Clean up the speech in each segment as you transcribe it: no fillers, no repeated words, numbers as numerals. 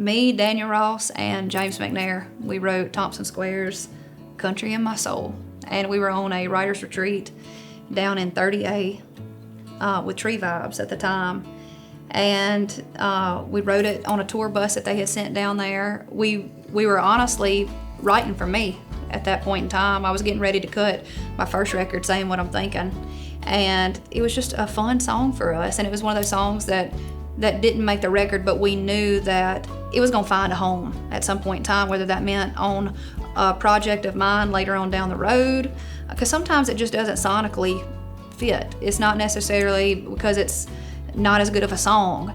Me, Daniel Ross, and James McNair, we wrote Thompson Square's Country in My Soul. And we were on a writer's retreat down in 30A with Tree Vibes at the time. And we wrote it on a tour bus that they had sent down there. We were honestly writing for me at that point in time. I was getting ready to cut my first record, Saying What I'm Thinking. And it was just a fun song for us. And it was one of those songs that didn't make the record, but we knew that it was gonna find a home at some point in time, whether that meant on a project of mine later on down the road, because sometimes it just doesn't sonically fit. It's not necessarily because it's not as good of a song,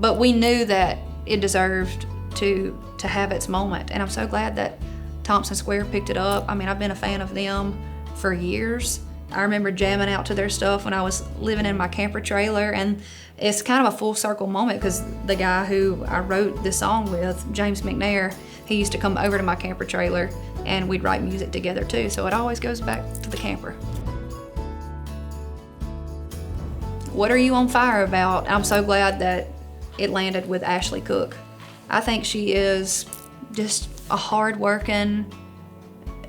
but we knew that it deserved to have its moment. And I'm so glad that Thompson Square picked it up. I mean, I've been a fan of them for years. I remember jamming out to their stuff when I was living in my camper trailer, and it's kind of a full circle moment because the guy who I wrote this song with, James McNair, he used to come over to my camper trailer and we'd write music together too, so it always goes back to the camper. What are you on fire about? I'm so glad that it landed with Ashley Cooke. I think she is just a hard-working,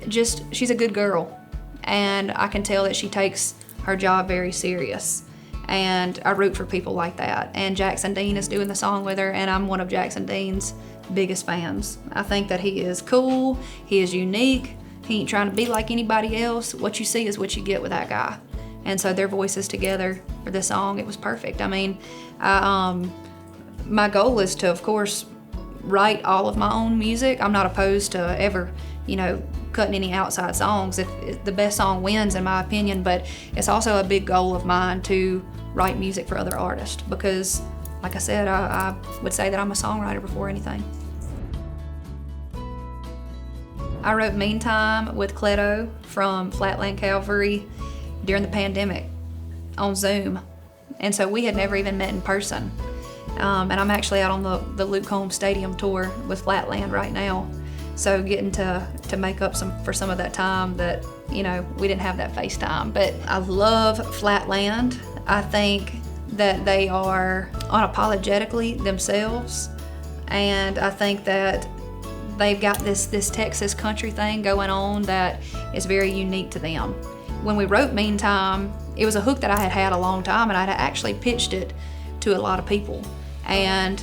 she's a good girl. And I can tell that she takes her job very serious. And I root for people like that. And Jackson Dean is doing the song with her, and I'm one of Jackson Dean's biggest fans. I think that he is cool, he is unique, he ain't trying to be like anybody else. What you see is what you get with that guy. And so their voices together for this song, it was perfect. I mean, my goal is to, of course, write all of my own music. I'm not opposed to ever, cutting any outside songs if the best song wins, in my opinion, but it's also a big goal of mine to write music for other artists because, like I said, I would say that I'm a songwriter before anything. I wrote Meantime with Cleto from Flatland Cavalry during the pandemic on Zoom, and so we had never even met in person. And I'm actually out on the Luke Combs Stadium tour with Flatland right now. So getting to make up for some of that time that, we didn't have that FaceTime. But I love Flatland. I think that they are unapologetically themselves. And I think that they've got this Texas country thing going on that is very unique to them. When we wrote Meantime, it was a hook that I had a long time, and I'd actually pitched it to a lot of people. And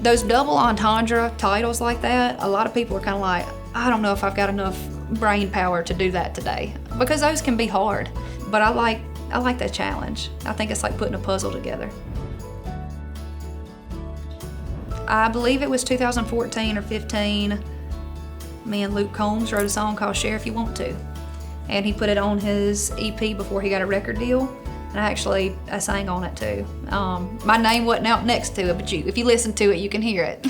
those double entendre titles like that, a lot of people are kind of like, I don't know if I've got enough brain power to do that today, because those can be hard. But I like that challenge. I think it's like putting a puzzle together. I believe it was 2014 or 15. Me and Luke Combs wrote a song called Share If You Want To, and he put it on his EP before he got a record deal. And I sang on it too. My name wasn't out next to it, but if you listen to it, you can hear it.